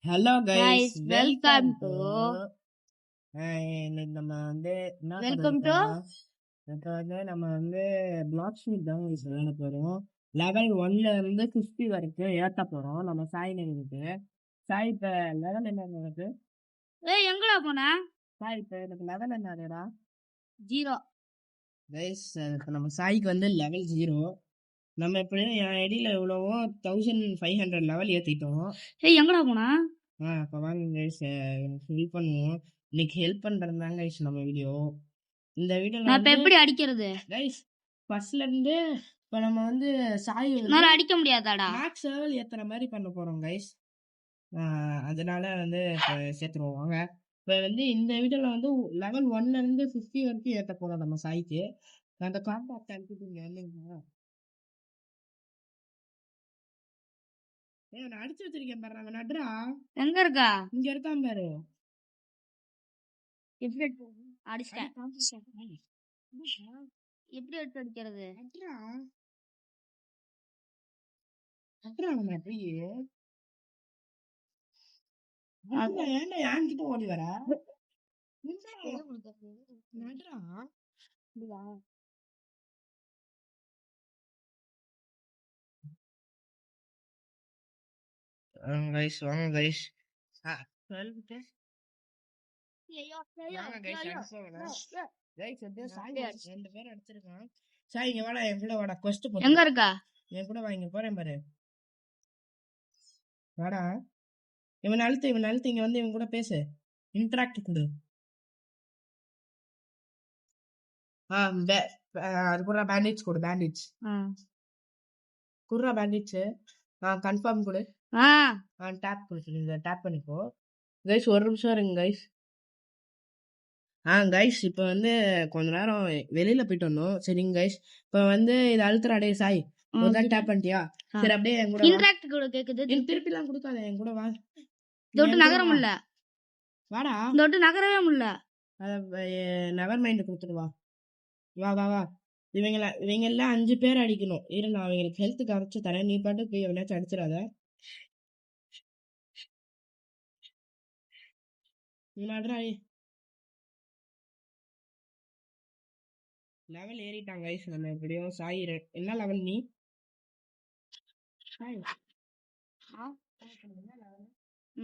Hello guys, guys, welcome to இன்னைக்கு நம்ம வந்து என்ன welcome to இப்போ வந்து நம்ம வந்து பிளாக் ஷீட் தான் விளையாட போகிறோம். லெவல் 1ல இருந்து 50 வரைக்கும் ஏற்ற போகிறோம். நம்ம சாய் இருக்கு. சாய் இப்போ லெவல் என்ன இருக்கு? ஏய் எங்கடா போனா? சாய் இப்போ எனக்கு லெவல் என்னடா? 0. கைஸ், நம்ம சாய்க்கு வந்து லெவல் 0. நம்ம எப்படியும் என் ஐடியில் எவ்வளவோ 1500 லெவல் ஏற்றிட்டோம். ஏய் எங்கடா போனா? அப்போ வாங்க கைஸ், ஹெல்ப் பண்ணுவோம். இன்னைக்கு ஹெல்ப் பண்ணுறதுதாங்க கைஸ் நம்ம வீடியோ. இந்த வீடியோவில் நான் இப்போ எப்படி அடிக்கிறது? கைஸ் ஃபர்ஸ்ட்லேருந்து இப்போ நம்ம வந்து சாய் என்னால அடிக்க முடியாதாடா? மேக்ஸ் லெவல் ஏற்றுற மாதிரி பண்ண போகிறோம் கைஸ். அதனால வந்து இப்போ சேர்த்துருவோம் வாங்க. இப்போ வந்து இந்த வீடியோவில் வந்து லெவல் 1லேருந்து 50 வரைக்கும் ஏற்ற போகிறோம் நம்ம சாய்க்கு. அந்த கான்டாக்ட் அனுப்பிட்டு இல்லைங்களா? நான் அடிச்சு வச்சிருக்கேன் பாரு, அவன் நடுறா. எங்க இருக்கா? இங்க இருக்கான் பாரு. எப்படி அடிச்சிட்டேன்? எப்படி எடுத்து அடிக்கிறது? ஏன்டா என்கிட்ட ஓடி வர? நடுறா. கைஸ் வாங்க கைஸ். 12 எங்க இருக்கா? என் கூட வாங்க போறேன் பாரு. வாடா. இவன் அழுத்து இங்க வந்து இவன் கூட பேசு. இன்டராக்ட் கொடு. அது கூட பேண்டேஜ் கொடு. பேண்டேஜ் குடுறா. பேண்டேஜ் கன்ஃபார்ம் கொடு. டேப் கொடுத்துருங்க. டேப் பண்ணிக்கோ கைஸ். ஒரு நிமிஷம் இருங்க கைஸ். கைஸ் இப்போ வந்து கொஞ்ச நேரம் வெளியில போயிட்டு வந்தோம். சரிங்க கைஸ், இப்போ வந்து இது அழுத்துற அடே சாய் ஒரு தான் டேப் பண்ணிட்டியா? சரி அப்படியே என் கூட இன்டராக்ட் கூட கேக்குது. திருப்பிலாம் கொடுக்காத, என் கூட வா. தொட்டு நகர முடியல. வாடா. தொட்டு நகரவே முடியல. நெவர் மைண்ட் கொடுத்துட்டு வா. வா வா வா. இவங்க எல்லாம் 5 பேர் அடிக்கணும். இரு, நான் அவங்களுக்கு ஹெல்த் கரைச்சு தரேன். நீ பாட்டு போய் எவனாச்சும் அடிச்சிடாத. நீ நடுறா. Level ஏறிட்டாங்க guys. நம்ம எப்படியோ சாய் என்ன லெவல் நீ?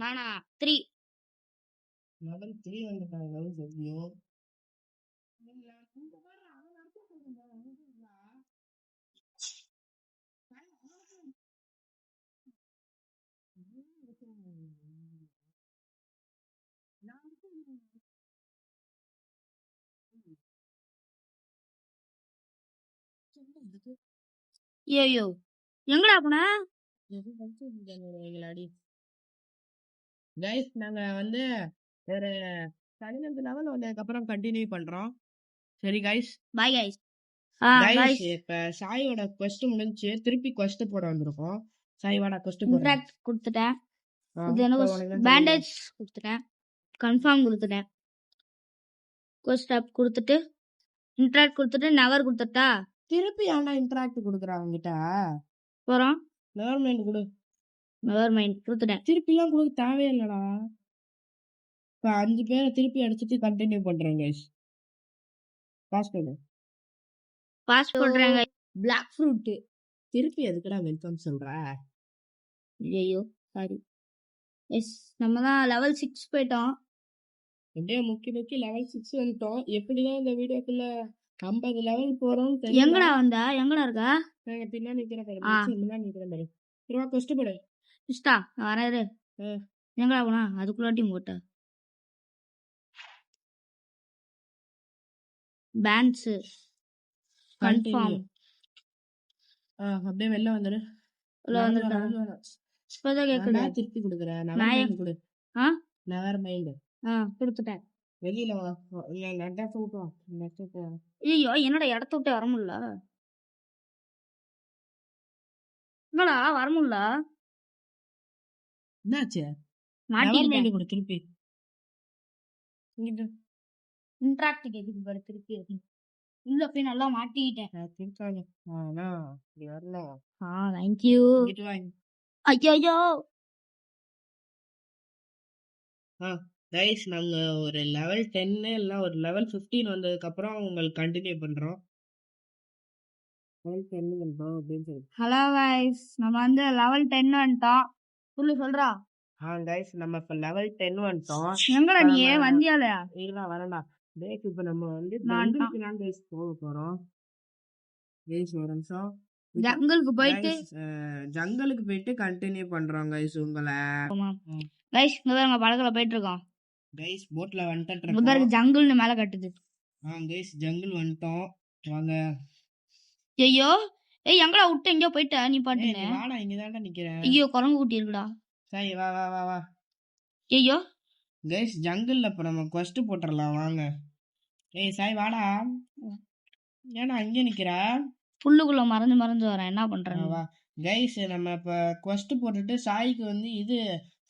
நானா 3. லெவல் 3 வந்துட்டாங்க கைஸ். எப்படியோ ஐயோ எங்கடா போனா? கைஸ் நாங்க வந்து ஒரு 15 லெவல் வந்ததுக்கப்புறம் கண்டினியூ பண்றோம். சரி கைஸ், பாய் கைஸ். கைஸ் இப்ப சாயோட quest முடிஞ்சு திருப்பி quest போட வந்திருக்கோம். சாய் வாடா quest போட. இன்டராக்ட் கொடுத்துட்டேன். இது என்ன பேண்டேஜ் கொடுத்துட்டேன். கன்ஃபார்ம் கொடுத்துட்டேன். quest app கொடுத்துட்டு இன்டராக்ட் கொடுத்துட்டு நவர் கொடுத்துட்டா? திருப்பி ஏன்டா இன்டராக்ட் கொடுக்குறாங்க கிட்ட? போறோம். நெவர் மைண்ட் கொடு. நெவர் மைண்ட் கொடுத்துட்டேன். திருப்பிலாம் கொடுக்க தேவையில்லடா. இப்போ 5 பேரை திருப்பி அடிச்சுட்டு கண்டினியூ பண்றேன் கைஸ். பாஸ்வேர்டு பாஸ் பண்றாங்க. பிளாக் ஃப்ரூட் திருப்பி எதுக்குடா வெல்கம் சொல்ற? ஐயோ சாரி. எஸ் நம்ம தான் லெவல் 6 போயிட்டோம். எப்படியே முக்கி லெவல் 6 வந்துட்டோம். எப்படிதான் இந்த வீடியோக்குள்ள 50 லெவல் போறோம். எங்கடா வந்தா? எங்கடா இருக்கா? பின்னாடி நிக்கிறேன் பாரு. முன்னாடி நிக்கிறேன் பாரு. இருவா கொஸ்ட் போடு. இஷ்டா வராது. எங்கடா போனா? அதுக்குள்ள டீம் போட்ட பேன்ஸ் கன்ஃபார்ம். அப்படியே வெளில வந்துரு. உள்ள வந்துடா. இப்போதான் கேக்குது. திருப்பி கொடுக்குறேன். நெவர் மைண்ட் கொடு. நெவர் மைண்ட் கொடுத்துட்டேன். வெளியில வா. லெட்டர் போட்டோம். லெட்டர். ஐயோ என்னடா இடத்த விட்டு வர முடியல. என்னடா வர முடியல? என்னாச்சு? நெவர் மைண்ட் கொடு திருப்பி. இன்டராக்ட் கேக்குது பாரு திருப்பி. உள்ள போய் நல்லா மாட்டிக்கிட்டேன். திருக்காங்க. இப்படி வரல. தேங்க்யூ. ஐயோ கைஸ் நாங்க ஒரு லெவல் 10 இல்ல ஒரு லெவல் 15 வந்ததுக்கு அப்புறம் உங்களுக்கு கண்டினியூ பண்றோம். லெவல் 10 வந்துட்டோம் அப்படின்னு சொல்லி. ஹலோ கைஸ், நம்ம வந்து லெவல் 10 வந்துட்டோம். சொல்றா. கைஸ் நம்ம இப்ப லெவல் 10 வந்துட்டோம். எங்கடா நீ வந்தியால? இல்ல வரண்டா. கைஸ் இப்ப நம்ம வந்து ஜங்கிளுக்கு தான் கைஸ் போக போறோம். கைஸ் ஒரு நிமிஷம். ஜங்கிளுக்கு போயிட்டு ஜங்கலுக்கு போயிட்டு கண்டினியூ பண்றோம் கைஸ் உங்களை. கைஸ் இங்க பாருங்க படகுல போயிட்டு இருக்கோம். கைஸ் போட்ல வந்துட்டு இங்க பாருங்க ஜங்கிள்னு மேல கட்டுது. கைஸ் ஜங்கிள் வந்துட்டோம் வாங்க. ஐயோ ஏய் எங்கடா விட்டு எங்கயோ போயிட்ட நீ பாட்டுன்னு? வாடா இங்க தான்டா நிக்கிறேன். ஐயோ குரங்கு குட்டி இருக்குடா. சரி வா வா வா வா. ஐயோ கைஸ் ஜங்கிள்ல இப்ப நம்ம quest போட்டுறலாம் வாங்க. ஏய் சாய் வாடா. ஏன்னா அங்கே நிக்கிற? புல்லுக்குள்ள மறந்து வரேன், என்ன பண்றேன்? வா கைஸ் நம்ம இப்ப quest போட்டுட்டு சாய்க்கு வந்து இது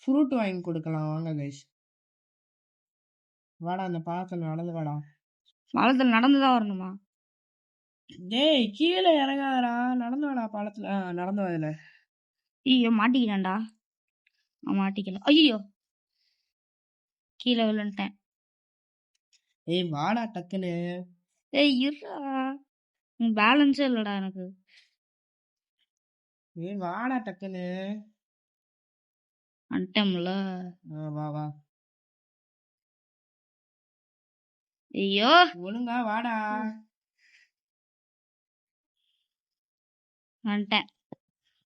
ஃப்ரூட் வாங்கி கொடுக்கலாம் வாங்க கைஸ். வாடா அந்த பாலத்துல நடந்து வாடா. பாலத்துல நடந்துதான் வரணுமா? டேய் கீழே இறங்காதடா, நடந்து வாடா பாலத்துல. நடந்து வரல. ஐயோ மாட்டிக்கிறேன்டா. மாட்டிக்கல. ஐயோ கீழே விழுந்துட்டேன். ஏய் வாடா டக்குன்னு. ஏய் இருடா, பேலன்ஸே இல்லடா எனக்கு. ஏய் வாடா டக்குன்னு. வந்துட்டோம்ல. வா வா. ஐயோ ஒழுங்கா வாடா. வந்துட்டேன்.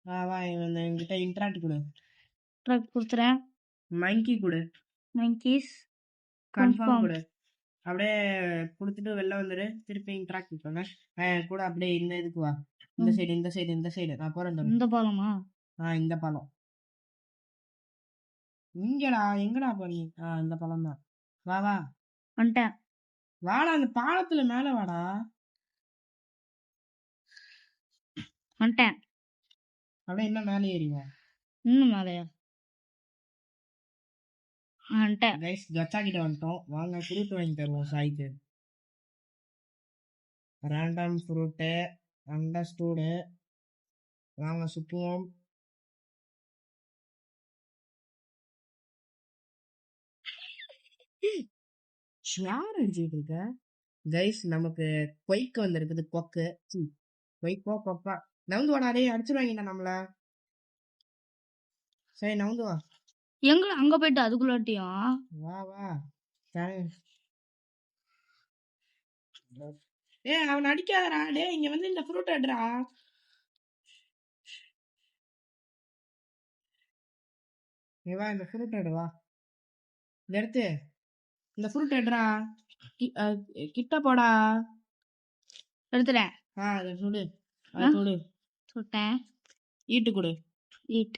வா என்கிட்ட இன்ட்ராக்ட் கொடு. கொடுத்துறேன். மங்கி கொடு. மங்கீஸ் கன்ஃபார்ம் கொடு. அப்படியே கொடுத்துட்டு வெளில வந்துடு. திருப்பி இன்ட்ராக்ட் பண்ண கூட அப்படியே இந்த இதுக்கு வா. இந்த சைடு இந்த சைடு இந்த சைடு. நான் போறேன். இந்த பாலமா? இந்த பாலம். இங்கடா எங்கடா போறீங்க? இந்த பாலம் தான். வா வா. வந்துட்டேன். வாடா அந்த பாலத்துல மேல வாடா. வந்துட்டேன். அப்படியே இன்னும் மேலே ஏறிங்க. இன்னும் மேலையா? வந்துட்டேன். கைஸ் கச்சா கிட்ட வந்துட்டோம். வாங்க ஃப்ரூட் வாங்கி தருவோம் சாய்க்கு. Random fruit அண்டர்ஸ்டூடு. வாங்க சுற்றுவோம். யார் அடிச்சுட்டு இருக்க? கைஸ் நமக்கு கொய்க்கு வந்திருக்குது. கொக்கு கொய்க்கோ கொப்பா. நவுந்து வாடா. டேய் அடிச்சிருவாங்கடா நம்மள. சரி நவுந்து வா. எங்க அங்க போயிட்டு அதுக்குள்ளாட்டியும் வா வா. ஏய் அவன் அடிக்காதடா. டேய் இங்க வந்து இந்த ஃப்ரூட் எடுறா. நீ வா இந்த ஃப்ரூட் எடு. வா இந்த எடுத்து இந்த ஃப்ரூட் எடுறா. கிட்ட போடா. எடுத்துறேன். அதை சுடு. சுடு. சுட்டேன். ஈட்டு கொடு. ஈட்.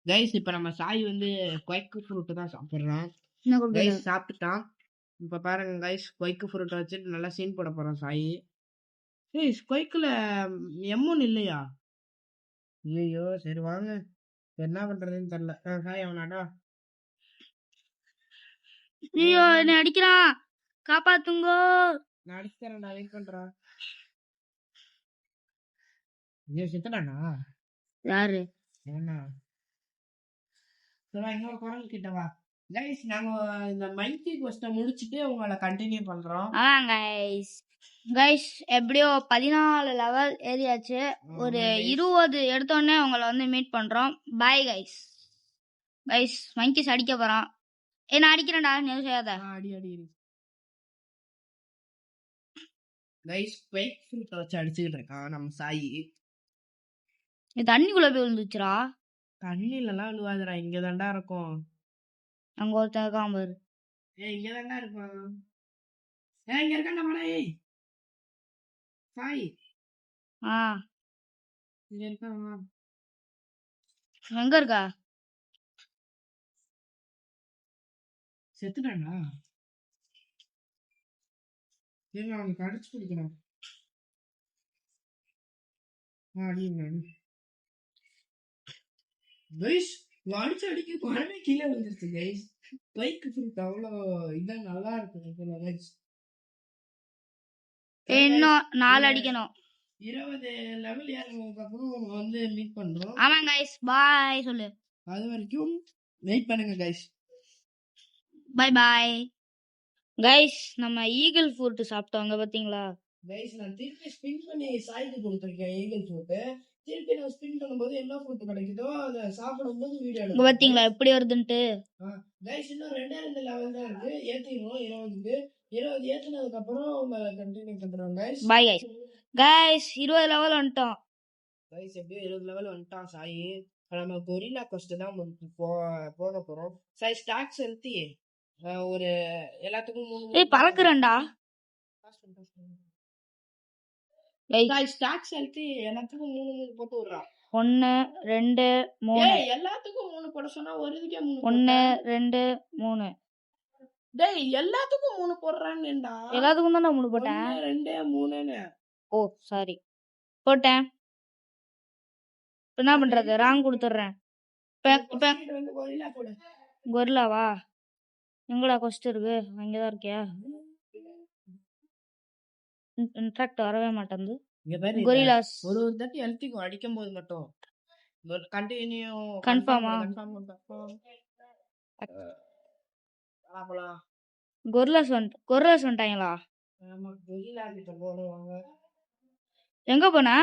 கைஸ் இப்ப நம்ம சாய் வந்து கொய்க்கு ஃப்ரூட் தான் சாப்பிடுறோம். கைஸ் சாப்பிட்டுட்டான். இப்ப பாருங்க கைஸ் கொய்க்கு ஃப்ரூட் வச்சுட்டு நல்லா சீன் போட போறோம் சாய். ஏய் கொய்க்குல எம்முன்னு இல்லையா? ஐயோ சரி வாங்க. என்ன பண்றதுன்னு தெரியல. சாய் அவனாடா. ஐயோ என்ன அடிக்கிறான், காப்பாத்துங்கோ. நான் அடிக்கிறேன்டா, வெயிட் பண்றா. ஐயோ செத்துடானா? யாரு? என்ன இன்னொரு குரல் கிட்ட வா. கைஸ் நாங்க இந்த மைக்கி கொஸ்ட முடிச்சிட்டு உங்களை கண்டினியூ பண்றோம். கைஸ் கைஸ் எப்படியோ 14 லெவல் ஏறியாச்சு. ஒரு 20 எடுத்தோடனே உங்களை வந்து மீட் பண்றோம். Bye guys. கைஸ் மங்கிஸ் அடிக்க போறான். நான் அடிக்கிறேன்டா, நீ செய்யாத. அடி அடி. கைஸ் ஃபேக் ஃப்ரூட் வச்சு அடிச்சுக்கிட்டு இருக்கான் நம்ம சாய். தண்ணிக்குள்ள போய் விழுந்துச்சுரா. தண்ணிலலாம் விழுவாதுடா, இங்க தாண்டா இருக்கும். அங்க ஒருத்தன் இருக்கான் பாரு. இங்க தாண்டா இருக்கும். இங்க இருக்காண்டா மாடா. சாய் இங்க இருக்கான். எங்க இருக்கா? செத்துட்டானா? அவனுக்கு அடிச்சு கொடுக்கணும். கைஸ் அடிச்சு அடிக்க குழந்தை கீழே வந்துருச்சு கைஸ். பைக்கு ஃப்ரூட் அவ்வளோ இதான் நல்லா இருக்கு கைஸ். இன்னும் 4 அடிக்கணும். 20 லெவல் ஏறினதுக்கு அப்புறம் வந்து மீட் பண்றோம். ஆமா கைஸ் பாய் சொல்லு. அது வரைக்கும் வெயிட் பண்ணுங்க கைஸ். Bye bye guys. நம்ம ஈகிள் ஃபுட் சாப்பிட்டோங்க பாத்தீங்களா? கைஸ் நான் திருப்பி ஸ்பின் பண்ணி சாய்க்கு கொடுத்துருக்கேன் ஈகிள் ஃபுட்டு. திருப்பி நான் ஸ்பின் பண்ணும்போது என்ன ஃபுட் கிடைக்குதோ அதை சாப்பிடும்போது வீடியோ இங்க பாத்தீங்களா எப்படி வருதுன்ட்டு? கைஸ் இன்னும் 2 லெவல் தான் இருக்கு, ஏத்திடுவோம் 20க்கு. 20 ஏத்துனதுக்கு அப்புறம் உங்களை கண்டினியூ பண்றோம் guys. Bye guys. Guys 20 level வந்துட்டோம். கைஸ் எப்படியும் 20 லெவல் வந்துட்டான் சாயி. நம்ம கொரில்லா கொஸ்ட் தான் போக போறோம். சாய் ஸ்டாக்ஸ் எழுத்தி ஒரு எல்லாத்துக்கும் 3 பறக்குறேன்டா. ஸ்டாக்ஸ் எழுத்தி எல்லாத்துக்கும் 3 போட்டு விடுறான். 1 2 3 எல்லாத்துக்கும் 3 போட சொன்னா ஒரு இதுக்கே 3. 1 2 3. டேய் எல்லாத்துக்கும் 3 போடுறான்டா. எல்லாத்துக்கும் தான் 3 போட்டேன். 1 2 3ன்னு. ஓ சாரி போட்டேன். என்ன பண்றது? ராங் கொடுத்துறேன். கொரில்லாவா? எங்கடா கொஸ்ட் இருக்கு? அங்கதான் இருக்கியா? இன்ட்ராக்ட் வரவே மாட்டேங்குது. கொரில்லாஸ் ஒரு தட்டி எழுத்திக்கும் அடிக்கும் போது மட்டும் கண்டினியூ கன்ஃபார்மா? போலாம். கொரில்லாஸ் வந்துட்டாங்களா? ஆமா கொரில்லா கிட்ட போடுவாங்க. எங்க போனா?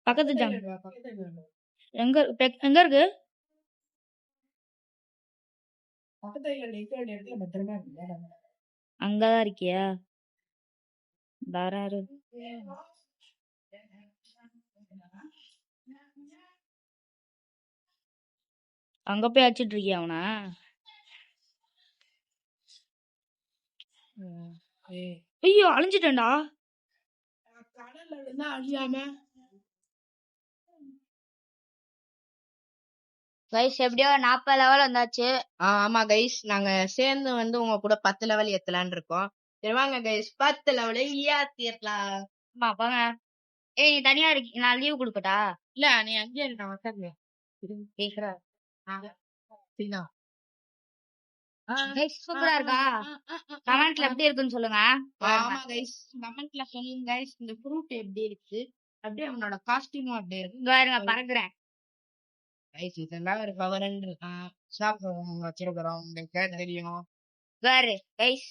பக்கத்து ஜாம். எங்க எங்க இருக்கு? அங்கதான் இருக்கியா? தாராரு அங்க போய் அடிச்சிட்டு இருக்கியா அவனா? ஐயோ அழிஞ்சிட்டேன்டா. கடல்ல இருந்தா அழியாம. கைஸ் எப்படியோ 40 லெவல் வந்தாச்சு. ஆமா கைஸ் நாங்க சேர்ந்து வந்து உங்க கூட 10 லெவல் ஏத்தலான்னு இருக்கோம். சரி வாங்க கைஸ் 10 லெவல் ஏத்திடலாம். ஆமா போங்க. ஏய் நீ தனியா இருக்க, நான் லீவ் கொடுக்கட்டா? இல்ல நீ அங்கேயே இருக்க உட்காந்து கேக்குற. சூப்பரா இருக்கா? கமெண்ட்ல எப்படி இருக்குன்னு சொல்லுங்க. ஆமா கைஸ் கமெண்ட்ல சொல்லுங்க கைஸ் இந்த ஃப்ரூட் எப்படி இருக்கு, அப்படியே அவனோட காஸ்டியூமும் அப்படியே இருக்கு. பாருங்க பறக்குறேன். கைஸ் இதெல்லாம் ஒரு பவர் வச்சிருக்கிறோம் உங்களுக்கு தெரியும். பாரு கைஸ்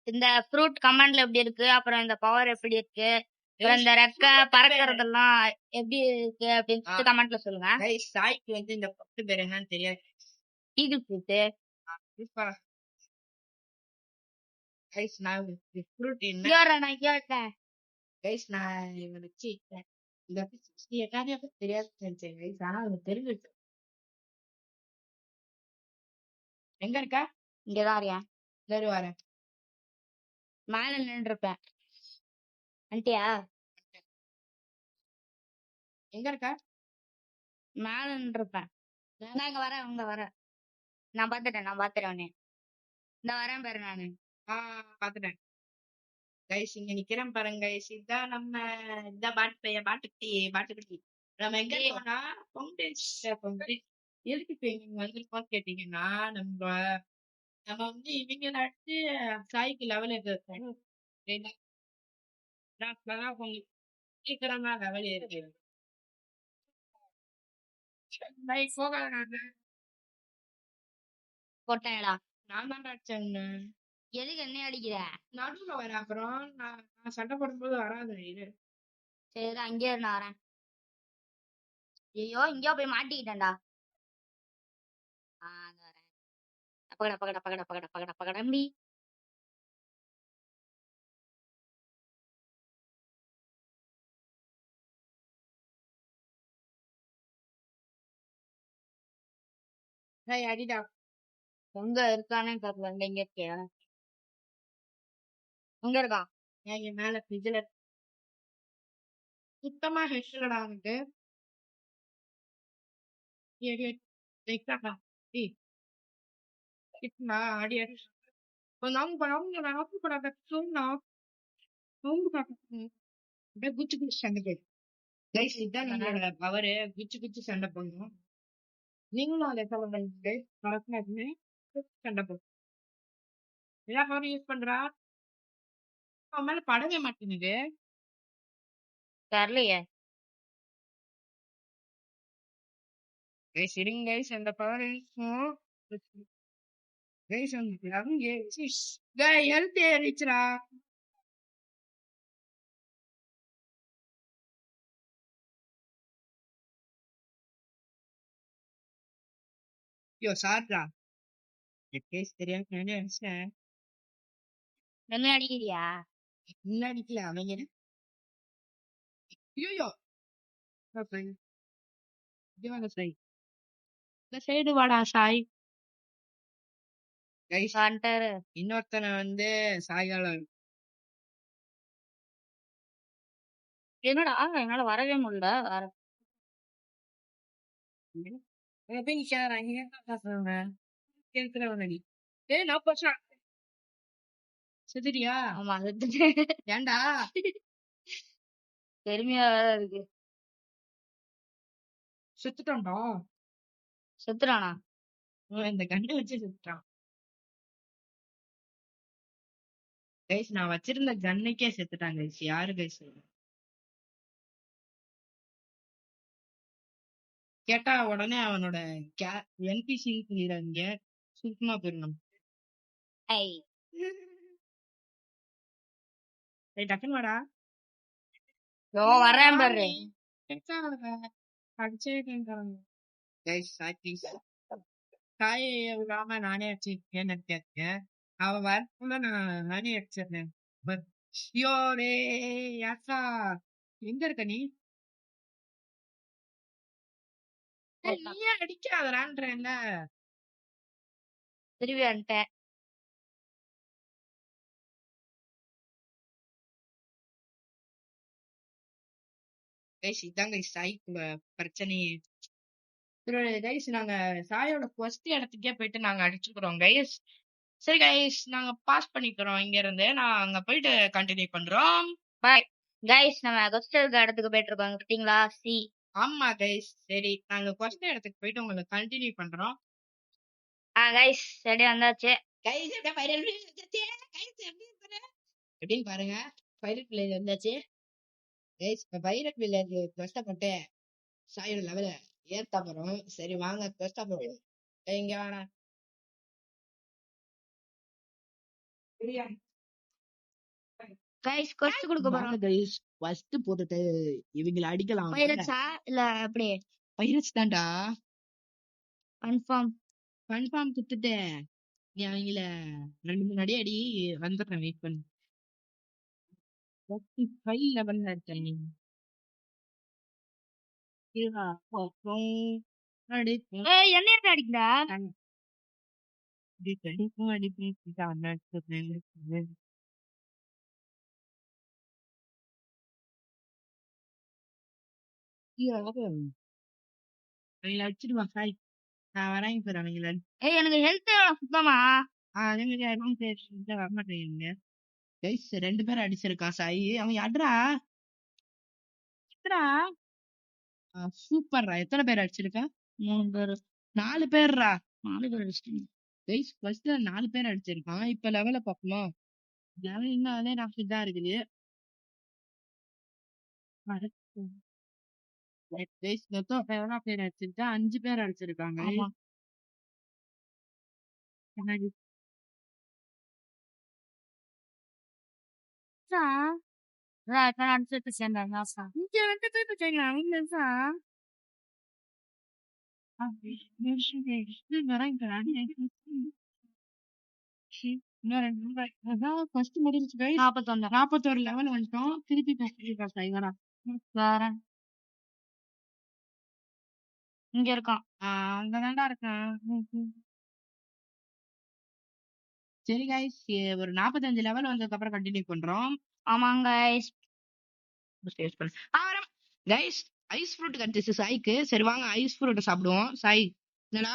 இந்த ஃப்ரூட் கமெண்ட்ல எப்படி இருக்கு, அப்புறம் இந்த பவர் எப்படி இருக்கு, அப்புறம் இந்த ரெக்க பறக்கிறதெல்லாம் எப்படி இருக்கு அப்படின்னு கமெண்ட்ல சொல்லுங்க. கைஸ் சாய்க்கு வந்து இந்த 10 பேர் என்னன்னு தெரியாது. ஈகிள் ஃப்ரூட் கைஸ் நான் ஃப்ரூட் என்ன நான் கேட்டேன். கைஸ் நான் வச்சு இந்த 68 தெரியாது நினைச்சேன் கைஸ். ஆனா அவனுக்கு தெரிஞ்சிருக்கு. எங்க இருக்கா? இங்கதான் இருக்கேன். சரி வரேன். மேல நின்று இருப்பேன். அண்டியா எங்க இருக்கா? மேல நின்று இருப்பேன். நான் இங்க வரேன், இங்க வரேன். நான் பாத்துட்டேன் உன்னை. இந்த வரேன் பாரு நானு. பாத்துட்டேன் கைஸ் இங்க நிக்கிறேன் பாருங்க கைஸ். இதான் நம்ம இதான் பாட்டுக்குட்டி. நம்ம எங்க இருக்கோம்னா எதுக்கு இப்ப இங்க வந்திருக்கோம் கேட்டீங்கன்னா நம்ம வந்து இவங்க அடுத்து சாய்க்கு லெவல் ஏற்றிருக்கோம். சீக்கிரமா லெவல் ஏற்றி போட்டேன்டா. நான் தான் அடிச்சேன். எதுக்கு என்ன அடிக்கிற? நடுவுல வரேன், அப்புறம் நான் சண்டை போடும்போது வராது இது. சரி அங்கேயே நான் வரேன். ஐயோ இங்கேயோ போய் மாட்டிக்கிட்டேன்டா. வரேன். பகடா அடிடா. எங்க இருக்கானே தெரியல. எங்க இருக்கியா? எங்க இருக்கான்? எங்க மேல ஃப்ரிட்ஜ்ல சுத்தமா ஹெஷ்லடா அவனுக்கு. அடி அடி குச்சி குச்சி சண்டை போயிடும். கைஸ் இதான் நம்மளோட பவரு. குச்சி சண்டை போடணும். நீங்களும் அதை ஃபாலோ பண்ணிட்டு சண்டை போடும். எல்லா பவரும் யூஸ் பண்றா. அவன் மேல படவே மாட்டேங்குது. தெரியலையே. கைஸ் இருங்க கைஸ் அந்த பவர் கைஸ் அங்க ஹெல்த் ஏறிச்சுடா. ஐயோ சார்டா கைஸ் தெரியாம நானே அடிச்சேன். என்ன அடிக்கிறியா? இன்னும் அடிக்கல அவங்க. ஐயோ சாய் இந்த சைடு வாடா சாய். கைஸ் வந்துட்டாரு. இன்னொருத்தனை வந்து சாயால என்னடா என்னால வரவே முடியல. போய் ஏய் நான் பசா செத்துட்டியா? ஆமா செத்துட்டேன். ஏன்டா பெருமையா வேற இருக்கு. செத்துட்டான்டா. செத்துறானா? இந்த கண்ணை வச்சு செத்துட்டான். கைஸ் நான் வச்சிருந்த கண்ணுக்கே செத்துட்டான் கைஸ். யாரு கைஸ் கேட்டா உடனே அவனோட என்பிசி இங்க சுத்தமா போயிடணும். டக்குன்னு வாடா. வரேன் பாரு. அடிச்சே கைஸ் தாயை விடாம நானே அடிச்சிருக்கேன். அவ வரக்குள்ள நான் நானே அடிச்சிருந்தேன். யாக்கா எங்க இருக்க நீ? நீயே அடிக்காதரான்றேன்ல. திரும்பி வந்துட்டேன். கைஸ் இதாங்க சாய்க்குள்ள பிரச்சனையே. கைஸ் நாங்க சாயோட ஃபர்ஸ்ட் இடத்துக்கே போயிட்டு நாங்க அடிச்சுக்கிறோம் கைஸ். சரி கைஸ் நாங்க பாஸ் பண்ணிக்கிறோம் இங்க இருந்து. நான் அங்க போயிட்டு கண்டினியூ பண்றோம். Bye guys. நம்ம ஃபர்ஸ்ட் இருக்க இடத்துக்கு போயிட்டு இருக்கோம் பாத்தீங்களா? சி ஆமா கைஸ். சரி நாங்க ஃபர்ஸ்ட் இடத்துக்கு போயிட்டு உங்களுக்கு கண்டினியூ பண்றோம். கைஸ் ரெடி வந்தாச்சு. கைஸ் எப்படின்னு பாருங்க. பைரட் வில்லேஜ் வந்தாச்சு கைஸ். இப்ப பைரட் வில்லேஜ் கஷ்டப்பட்டு சாயோட லெவல ஏத்தா போறோம். சரி வாங்க கஷ்டப்படும் இங்க வாடா. கைஸ் கொஸ்ட் கொடுக்க போறோம் கைஸ். ஃபர்ஸ்ட் போட்டுட்டு இவங்கள அடிக்கலாம். பைரட்ஸா இல்ல அப்படியே? பைரட்ஸ் தான்டா. கன்ஃபார்ம் குடுத்துட்டு நீ அவங்கள 2-3 அடி அடி வந்துடுறேன். வெயிட் பண்ணு. 35 லெவல்ல இருக்கேன் நீ. என்ன அடிக்கிறா? அடிச்சிடுவா சாய். நான் வரேன் சார் அவங்கள. எனக்கு ஹெல்த் சுத்தமா அதே மாதிரி யாரும் வரமாட்டேங்க கைஸ். 2 பேர் அடிச்சிருக்கான் சாய். அவன் அட்ரா சூப்பர்ரா. எத்தனை பேர் அடிச்சிருக்கா? 3 பேர் 4 பேர்ரா. 4 பேர் அடிச்சிட்டீங்க கைஸ். ஃபர்ஸ்ட்ல 4 பேர் அடிச்சிருக்கான். இப்ப லெவல பாப்போமா? லெவல் இன்னும் அதே நாக்கு தான் இருக்குது. கைஸ் மொத்தம் எவ்வளோ பேர் அடிச்சிருக்கா? 5 பேர் அடிச்சிருக்காங்க. ஆமா அடிச்சிட்டு சேர்ந்தாங்க இங்க வந்து செய்யலாம். ஃபர்ஸ்ட் முடிஞ்சுச்சு கைஸ். 41 லெவல் வந்துட்டோம். திருப்பி பேசிட்டு சாய்வரா வேற இங்க இருக்கான். அங்கதான்டா இருக்கான். சரி கைஸ் ஒரு 45 லெவல் வந்ததுக்கு அப்புறம் கண்டினியூ பண்றோம். ஆமாங்க கைஸ். கைஸ் ஐஸ் ஃப்ரூட் கிடைச்சிச்சு சாய்க்கு. சரி வாங்க ஐஸ் ஃப்ரூட் சாப்பிடுவோம். சாய் என்னடா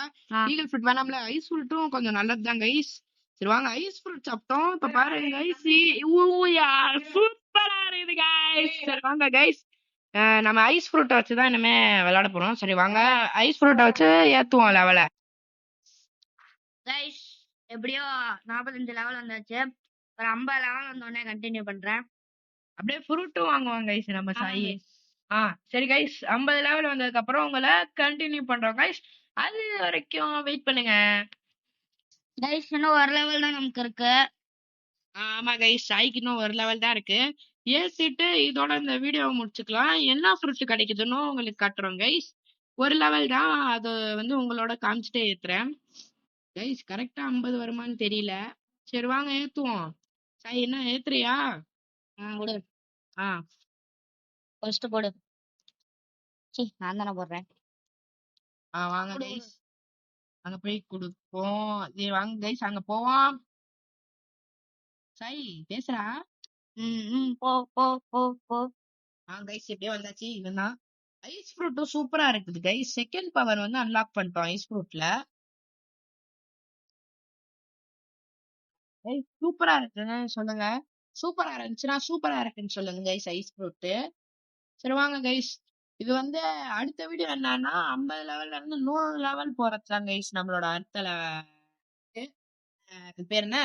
ஈகிள் ஃப்ரூட் வேணாம்ல? ஐஸ் ஃப்ரூட்டும் கொஞ்சம் நல்லதுதான் கைஸ். சரி வாங்க ஐஸ் ஃப்ரூட் சாப்பிட்டோம். இப்ப பாருங்க கைஸ் சூப்பரா இருக்குது கைஸ். சரி வாங்க கைஸ் நம்ம ஐஸ் ஃப்ரூட்டை வச்சுதான் இனிமே விளையாட போறோம். சரி வாங்க ஐஸ் ஃப்ரூட்டை வச்சு ஏத்துவோம் லெவல. கைஸ் எப்படியோ 45 லெவல் வந்தாச்சு. ஒரு 50 லெவல் வந்தோடனே கண்டினியூ பண்றேன். அப்படியே ஃப்ரூட்டும் வாங்குவாங்க கைஸ் நம்ம சாய். சரி கைஸ், 50 லெவல் வந்ததுக்கு அப்புறம் உங்களை கண்டினியூ பண்றோம் கைஸ். அது வரைக்கும் வெயிட் பண்ணுங்க. கைஸ் இன்னும் ஒரு லெவல் தான் நமக்கு இருக்கு. ஆமா கைஸ், சாய்க்கு இன்னும் ஒரு லெவல் தான் இருக்கு. ஏத்திட்டு இதோட இந்த வீடியோவை முடிச்சுக்கலாம். என்ன ஃப்ரூட் கிடைக்குதுன்னு உங்களுக்கு காட்டுறோம் கைஸ். ஒரு லெவல் தான், அது வந்து உங்களோட காமிச்சிட்டே ஏத்துறேன் கைஸ். கரெக்டா 50 வருமான்னு தெரியல. சரி வாங்க ஏத்துவோம். சாய் என்ன ஏத்துறியா? கொடு. ஆ ஃபர்ஸ்ட் போடு. நான் தானே போடுறேன். வாங்க கைஸ், அங்க போய் கொடுப்போம். வாங்க கைஸ், அங்க போவோம். சாய் பேசுறா? போ போ போ போ. கைஸ் எப்படியோ வந்தாச்சு. இதுதான் ஐஸ் ஃப்ரூட்டும் சூப்பரா இருக்குது கைஸ். செகண்ட் பவர் வந்து அன்லாக் பண்ணிட்டோம் ஐஸ் ஃப்ரூட்ல. சூப்பரா இருக்குன்னு சொல்லுங்க. சூப்பரா இருந்துச்சுன்னா சூப்பரா இருக்குன்னு சொல்லுங்க கைஸ் ஐஸ் ஃப்ரூட். சரி வாங்க கைஸ், இது வந்து அடுத்த வீடியோ என்னன்னா 50 லெவல்ல இருந்து 100 லெவல் போறதுதான் கைஸ் நம்மளோட அடுத்த இது பேர் என்ன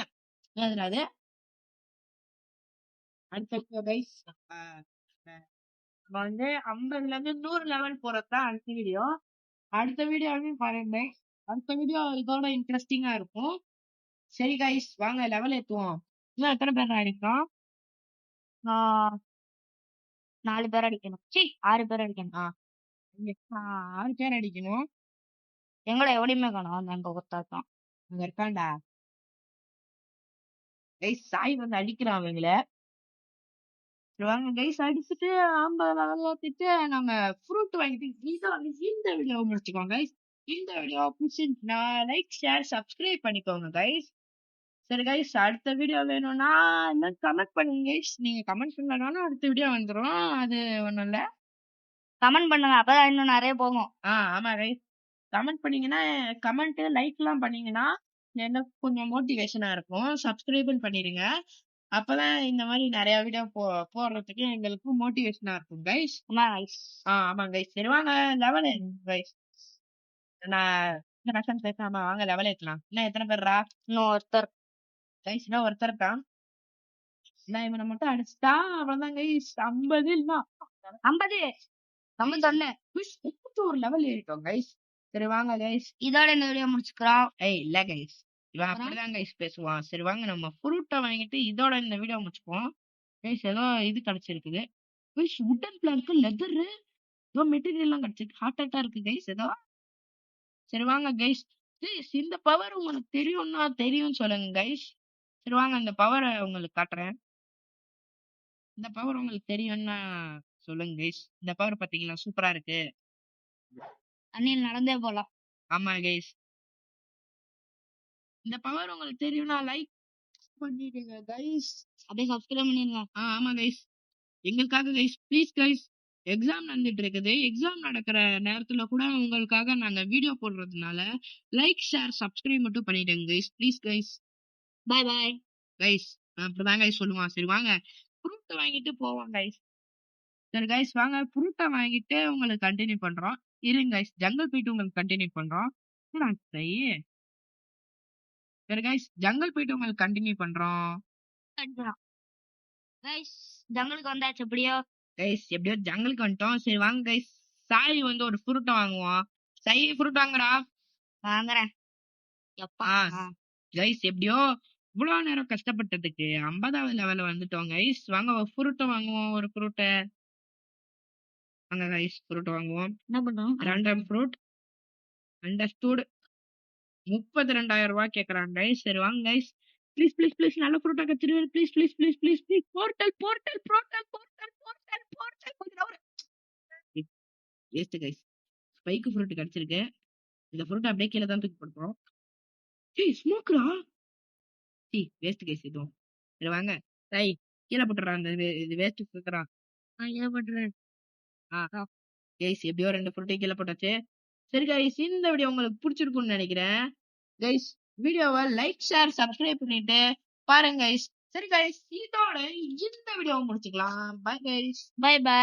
அது அடுத்த வீடியோ கைஸ். நம்ம வந்து 50ல இருந்து 100 லெவல் போறதுதான் அடுத்த வீடியோ. அடுத்த வீடியோவையும் பாருங்க. அடுத்த வீடியோ இதோட இன்ட்ரெஸ்டிங்கா இருக்கும். சரி கைஸ் வாங்க லெவல் ஏத்துவோம். இன்னும் எத்தனை பேர் அடிக்கிறோம்? 4 பேர் அடிக்கணும். 6 பேர் அடிக்கணும். 6 பேர் அடிக்கணும். எங்களை எவனையுமே காணோம். அங்க ஒருத்தான் அங்க இருக்காண்டா. கைஸ் சாய் வந்து அடிக்கிறான் அவங்கள. வாங்க கைஸ், அடிச்சுட்டு 50 லெவல் ஏத்திட்டு நம்ம ஃப்ரூட் வாங்கிட்டு இந்த வீடியோ முடிச்சுக்கோங்க கைஸ். இந்த வீடியோ பிடிச்சிருந்துச்சுன்னா லைக் ஷேர் சப்ஸ்கிரைப் பண்ணிக்கோங்க கைஸ். சரி கைஸ், அடுத்த வீடியோ வேணும்னா இன்னும் கமெண்ட் பண்ணுங்க கைஸ். நீங்க கமெண்ட் பண்ணலனாலும் அடுத்த வீடியோ வந்துடும். அது ஒண்ணும் இல்ல, கமெண்ட் பண்ணுங்க. அப்பதான் இன்னும் நிறைய போகும். ஆமா கைஸ், கமெண்ட் பண்ணீங்கன்னா, கமெண்ட் லைக் எல்லாம் பண்ணீங்கன்னா எனக்கு கொஞ்சம் மோட்டிவேஷனா இருக்கும். சப்ஸ்கிரைபும் பண்ணிடுங்க. அப்பதான் இந்த மாதிரி நிறைய வீடியோ போடுறதுக்கு எங்களுக்கு மோட்டிவேஷனா இருக்கும் கைஸ். ஆமா கைஸ். சரி வாங்க லெவல் கைஸ். நான் பேசாம வாங்க லெவல் ஏத்தலாம். இன்னும் எத்தனை பேர்ரா? இன்னும் ஒருத்தர் கைஸ், இன்னும் ஒருத்தர் இருக்கான். நான் இவனை மட்டும் அடிச்சுட்டா அவ்வளவுதான் கைஸ். 50 இல்ல 51 51 லெவல் ஏறிட்டோம் கைஸ். சரி வாங்க கைஸ், இதோட இந்த வீடியோ முடிச்சுக்கிறோம். இல்ல கைஸ், இவன் அப்படிதான் கைஸ் பேசுவான். சரி வாங்க நம்ம ஃப்ரூட்டை வாங்கிட்டு இதோட இந்த வீடியோ முடிச்சுப்போம் கைஸ். ஏதோ இது கிடைச்சிருக்குது கைஸ், உட்டன் பிளாங்க் லெதர் ஏதோ மெட்டீரியல் எல்லாம் கிடைச்சிருக்கு. ஹார்ட் இருக்கு கைஸ் ஏதோ. சரி வாங்க கைஸ், இந்த பவர் உங்களுக்கு தெரியும்னா தெரியும் சொல்லுங்க கைஸ். சரி வாங்க இந்த பவரை உங்களுக்கு காட்டுறேன். இந்த பவர் உங்களுக்கு தெரியும்னா சொல்லுங்க கைஸ். இந்த பவர் பாத்தீங்களா சூப்பரா இருக்கு. அண்ணில் நடந்தே போலாம். ஆமா கைஸ், இந்த பவர் உங்களுக்கு தெரியும்னா லைக் பண்ணிடுங்க கைஸ். அப்படியே சப்ஸ்கிரைப் பண்ணிருங்க. ஆமா கைஸ், எங்களுக்காக கைஸ் ப்ளீஸ் கைஸ். எக்ஸாம் நடந்துட்டு இருக்குது. எக்ஸாம் நடக்கிற நேரத்துல கூட உங்களுக்காக நாங்க வீடியோ போடுறதுனால லைக் ஷேர் சப்ஸ்கிரைப் மட்டும் பண்ணிடுங்க guys please guys. Bye bye guys, அப்படிதான் கைஸ் சொல்லுவான். சரி வாங்க ஃப்ரூட் வாங்கிட்டு போவோம் கைஸ். சரி கைஸ் வாங்க ஃப்ரூட்டை வாங்கிட்டு உங்களுக்கு கண்டினியூ பண்றோம். இருங்க கைஸ், ஜங்கல் போயிட்டு உங்களுக்கு கண்டினியூ பண்றோம். சரி கைஸ், ஜங்கல் போயிட்டு உங்களுக்கு கண்டினியூ பண்றோம். கைஸ் ஜங்கலுக்கு வந்தாச்சு. எப்படியோ கைஸ் எப்படியோ ஜங்கலுக்கு வந்துட்டோம். சரி வாங்க கைஸ், சாய் வந்து ஒரு ஃப்ரூட்டை வாங்குவோம். சாய் ஃப்ரூட் வாங்குறா. வாங்குறேன். கைஸ் எப்படியோ இவ்வளவு நேரம் கஷ்டப்பட்டதுக்கு 50வது லெவல்ல வந்துட்டோம் கைஸ். வாங்க ஒரு ஃப்ரூட்டை வாங்குவோம். ஒரு ஃப்ரூட்டை வாங்க கைஸ், ஃப்ரூட் வாங்குவோம். என்ன பண்றோம்? Random fruit understood. 32,000 ரூபாய் கேக்குறாங்க கைஸ். சரி வாங்க கைஸ், ப்ளீஸ் ப்ளீஸ் ப்ளீஸ் நல்ல ஃப்ரூட்டா கச்சிருவேன் please please please please please. Portal portal portal portal portal portal கொஞ்சம் வேஸ்ட் கைஸ். ஸ்பைக் ஃப்ரூட் கிடைச்சிருக்கு. இந்த ஃப்ரூட் அப்படியே கீழே தான் தூக்கி போடுறோம். ஸ்மோக்கரா? வேஸ்ட் கைஸ் இதுவும். சரி வாங்க சாய் கீழே போட்டுறான். இது வேஸ்ட் கொடுக்குறா. கீழே போட்டுறேன். கைஸ் எப்படியோ 2 ஃப்ரூட்டையும் கீழே போட்டாச்சு. சரி கைஸ், இந்த வீடியோ உங்களுக்கு பிடிச்சிருக்கும்னு நினைக்கிறேன் கைஸ். வீடியோவை லைக் ஷேர் சப்ஸ்கிரைப் பண்ணிட்டு பாருங்க கைஸ். சரி கைஸ், இதோட இந்த வீடியோவை முடிச்சுக்கலாம். Bye guys. Bye by.